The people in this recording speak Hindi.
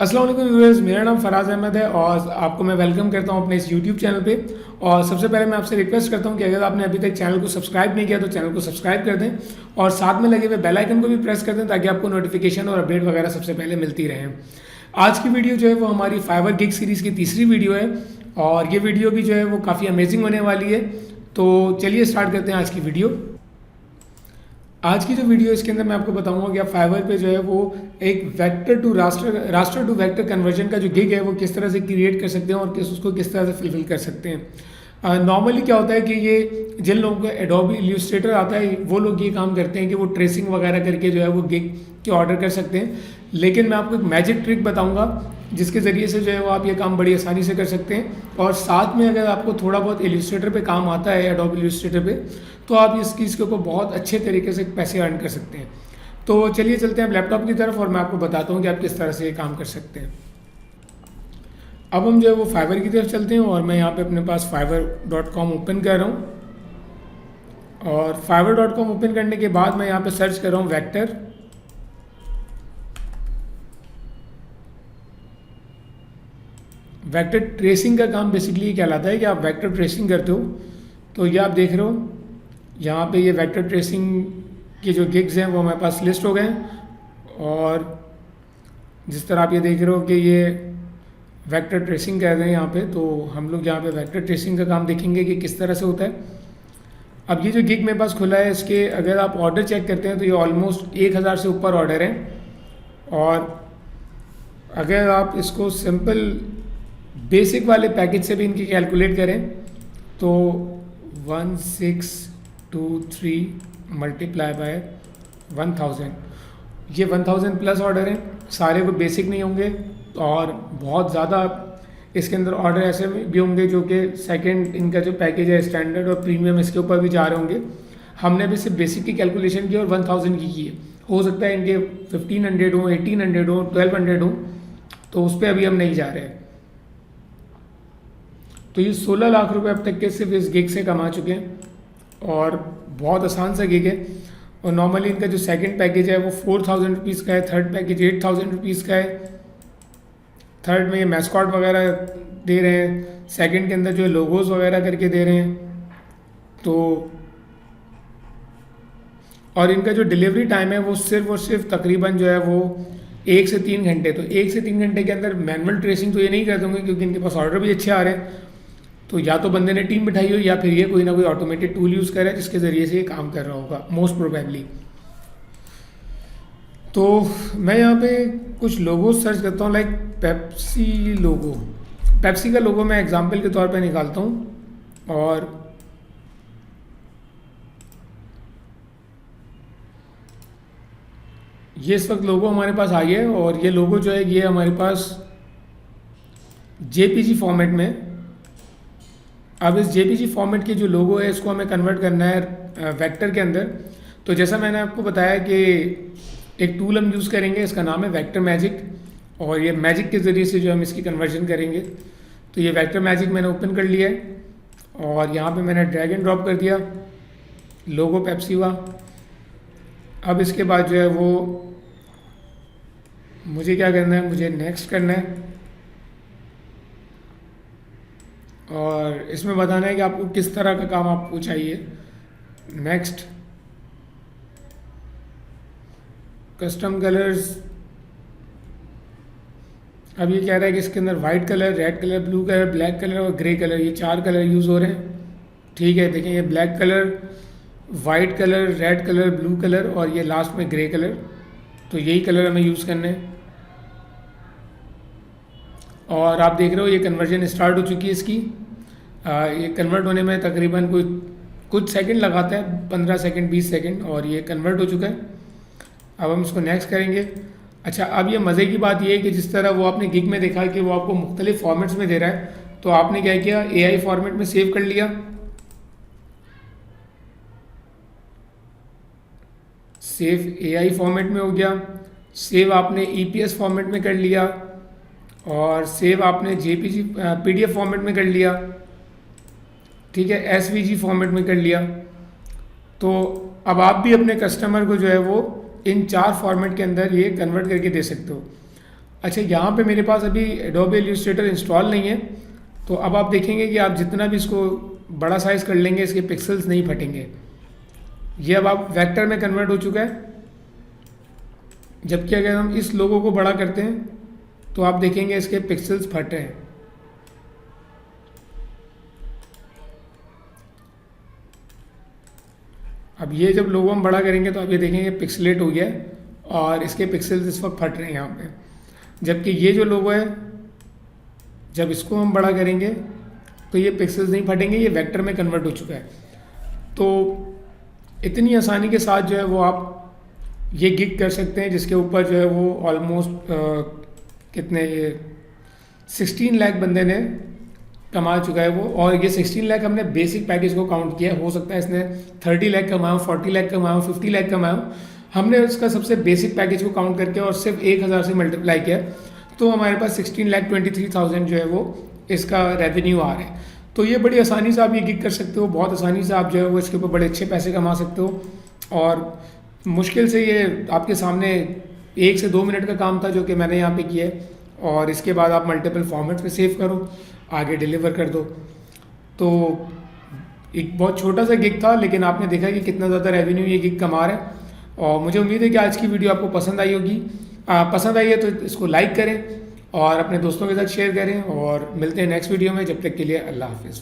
अस्सलाम वालेकुम व्यूअर्स, मेरा नाम फराज अहमद है और आपको मैं वेलकम करता हूं अपने इस यूट्यूब चैनल पे। और सबसे पहले मैं आपसे रिक्वेस्ट करता हूं कि अगर आपने अभी तक चैनल को सब्सक्राइब नहीं किया तो चैनल को सब्सक्राइब कर दें और साथ में लगे हुए बेल आइकन को भी प्रेस कर दें ताकि आपको नोटिफिकेशन और अपडेट वगैरह सबसे पहले मिलती रहे। आज की वीडियो जो है वो हमारी फाइवर गिग सीरीज़ की तीसरी वीडियो है और ये वीडियो भी जो है वो काफ़ी अमेजिंग होने वाली है। तो चलिए स्टार्ट करते हैं आज की वीडियो। आज की जो वीडियो है इसके अंदर मैं आपको बताऊंगा कि आप फाइवर पे जो है वो एक vector to raster to vector conversion का जो गिग है वो किस तरह से क्रिएट कर सकते हैं और उसको किस तरह से फुलफिल कर सकते हैं। नॉर्मली क्या होता है कि ये जिन लोगों को एडोबी इल्यूस्ट्रेटर आता है वो लोग ये काम करते हैं कि वो ट्रेसिंग वगैरह करके जो है वो गिग के ऑर्डर कर सकते हैं, लेकिन मैं आपको एक मैजिक ट्रिक बताऊंगा जिसके ज़रिए से जो है वो आप ये काम बड़ी आसानी से कर सकते हैं। और साथ में अगर आपको थोड़ा बहुत इल्यूस्ट्रेटर पे काम आता है एडोबी इल्यूस्ट्रेटर पे तो आप इस चीज़ के ऊपर बहुत अच्छे तरीके से पैसे अर्न कर सकते हैं। तो चलिए चलते हैं अब लैपटॉप की तरफ और मैं आपको बताता हूँ कि आप किस तरह से ये काम कर सकते हैं। अब हम जो है वो फाइवर की तरफ चलते हैं और मैं यहाँ पे अपने पास fiverr.com ओपन कर रहा हूँ और fiverr.com ओपन करने के बाद मैं यहाँ पे सर्च कर रहा हूँ वेक्टर। वेक्टर ट्रेसिंग का काम बेसिकली ये कहलाता है कि आप वेक्टर ट्रेसिंग करते हो। तो ये आप देख रहे हो यहाँ पे ये वेक्टर ट्रेसिंग के जो गिग्स हैं वो हमारे पास लिस्ट हो गए हैं और जिस तरह आप ये देख रहे हो कि ये वेक्टर ट्रेसिंग कर रहे हैं यहाँ पे, तो हम लोग यहाँ पे वेक्टर ट्रेसिंग का काम देखेंगे कि किस तरह से होता है। अब ये जो गिग मेरे पास खुला है इसके अगर आप ऑर्डर चेक करते हैं तो ये ऑलमोस्ट 1000 से ऊपर ऑर्डर हैं और अगर आप इसको सिंपल बेसिक वाले पैकेज से भी इनकी कैलकुलेट करें तो 1623 मल्टीप्लाई बाय 1000, ये 1000 प्लस ऑर्डर हैं। सारे वो बेसिक नहीं होंगे और बहुत ज़्यादा इसके अंदर ऑर्डर ऐसे भी होंगे जो कि सेकंड इनका जो पैकेज है स्टैंडर्ड और प्रीमियम इसके ऊपर भी जा रहे होंगे। हमने भी सिर्फ बेसिक की कैलकुलेशन की और 1000 की है। हो सकता है इनके 1500 हो, 1800 हो, 1200 हो, तो उस पर अभी हम नहीं जा रहे हैं। तो ये 16 लाख रुपए अब तक के सिर्फ इस गिग से कमा चुके हैं और बहुत आसान सा गिग है। और नॉर्मली इनका जो सेकंड पैकेज है वो 4000 रुपीज़ का है, थर्ड पैकेज 8000 रुपीज़ का है। थर्ड में ये मैस्कॉट वगैरह दे रहे हैं, सेकंड के अंदर जो है लोगोज वगैरह करके दे रहे हैं। तो और इनका जो डिलीवरी टाइम है वो सिर्फ और सिर्फ तकरीबन जो है वो 1 से 3 घंटे। तो 1 से 3 घंटे के अंदर मैनुअल ट्रेसिंग तो ये नहीं कर दूँगे क्योंकि इनके पास ऑर्डर भी अच्छे आ रहे हैं। तो या तो बंदे ने टीम बिठाई हो या फिर ये कोई ना कोई ऑटोमेटेड टूल यूज़ करे जिसके ज़रिए से ये काम कर रहा होगा मोस्ट प्रोबेबली। तो मैं यहाँ पे कुछ लोगो सर्च करता हूँ, लाइक पेप्सी लोगो। पेप्सी का लोगो मैं एग्जांपल के तौर पे निकालता हूँ और ये इस वक्त लोगो हमारे पास आई है और ये लोगो जो है ये हमारे पास जेपीजी फॉर्मेट में। अब इस जेपीजी फॉर्मेट की जो लोगो है इसको हमें कन्वर्ट करना है वेक्टर के अंदर। तो जैसा मैंने आपको बताया कि एक टूल हम यूज़ करेंगे, इसका नाम है वेक्टर मैजिक और ये मैजिक के ज़रिए से जो हम इसकी कन्वर्जन करेंगे। तो ये वेक्टर मैजिक मैंने ओपन कर लिया है और यहाँ पे मैंने ड्रैग एंड ड्रॉप कर दिया लोगो पेप्सी हुआ। अब इसके बाद जो है वो मुझे क्या करना है, मुझे नेक्स्ट करना है और इसमें बताना है कि आपको किस तरह का काम आपको चाहिए। Next, custom colours. अब ये कह रहा है कि इसके अंदर white colour, red colour, blue colour, black colour और ग्रे कलर, ये 4 कलर यूज़ हो रहे हैं। ठीक है, देखें ये black colour, white colour, red colour, blue colour और ये लास्ट में ग्रे कलर। तो यही कलर हमें यूज़ करने हैं और आप देख रहे हो ये कन्वर्जन स्टार्ट हो चुकी है इसकी। ये कन्वर्ट होने में तकरीबन कुछ सेकंड लगाता है, 15 सेकंड 20 सेकंड, और ये कन्वर्ट हो चुका है। अब हम इसको नेक्स्ट करेंगे। अच्छा, अब ये मज़े की बात ये है कि जिस तरह वो आपने गिग में देखा कि वो आपको मुख्तलिफ फॉर्मेट्स में दे रहा है, तो आपने क्या किया, एआई फॉर्मेट में सेव कर लिया। सेव एआई फॉर्मेट में हो गया, सेव आपने ईपीएस फॉर्मेट में कर लिया और सेव आपने जेपीजी पीडीएफ फॉर्मेट में कर लिया। ठीक है, एसवीजी फॉर्मेट में कर लिया। तो अब आप भी अपने कस्टमर को जो है वो इन 4 फॉर्मेट के अंदर ये कन्वर्ट करके दे सकते हो। अच्छा, यहाँ पे मेरे पास अभी एडोबे इलस्ट्रेटर इंस्टॉल नहीं है, तो अब आप देखेंगे कि आप जितना भी इसको बड़ा साइज़ कर लेंगे इसके पिक्सल्स नहीं फटेंगे। ये अब आप वेक्टर में कन्वर्ट हो चुका है। जबकि अगर हम इस लोगो को बड़ा करते हैं तो आप देखेंगे इसके पिक्सल्स फट रहे हैं। अब ये जब लोगो हम बड़ा करेंगे तो आप ये देखेंगे पिक्सलेट हो गया है और इसके पिक्सल्स इस वक्त फट रहे हैं यहाँ पे। जबकि ये जो लोगो है जब इसको हम बड़ा करेंगे तो ये पिक्सल्स नहीं फटेंगे, ये वेक्टर में कन्वर्ट हो चुका है। तो इतनी आसानी के साथ जो है वो आप ये गिग कर सकते हैं, जिसके ऊपर जो है वो ऑलमोस्ट कितने 16 लाख बंदे ने कमा चुका है वो। और ये 16 लाख हमने बेसिक पैकेज को काउंट किया, हो सकता है इसने 30 लाख कमाया, 40 लाख कमाया, 50 लाख कमाया। हमने उसका सबसे बेसिक पैकेज को काउंट करके और सिर्फ 1000 से मल्टीप्लाई किया, तो हमारे पास 16,23,000 जो है वो इसका रेवेन्यू आ रहा है। तो ये बड़ी आसानी से आप ये गिग कर सकते हो, बहुत आसानी से आप जो है वो इसके ऊपर बड़े अच्छे पैसे कमा सकते हो। और मुश्किल से ये आपके सामने 1 से 2 मिनट का काम था जो कि मैंने यहाँ पे किया है। और इसके बाद आप मल्टीपल फॉर्मेट्स में सेव करो, आगे डिलीवर कर दो। तो एक बहुत छोटा सा गिग था, लेकिन आपने देखा कि कितना ज़्यादा रेवेन्यू ये गिग कमा रहा है। और मुझे उम्मीद है कि आज की वीडियो आपको पसंद आई होगी। पसंद आई है तो इसको लाइक करें और अपने दोस्तों के साथ शेयर करें, और मिलते हैं नेक्स्ट वीडियो में। जब तक के लिए अल्लाह हाफिज़।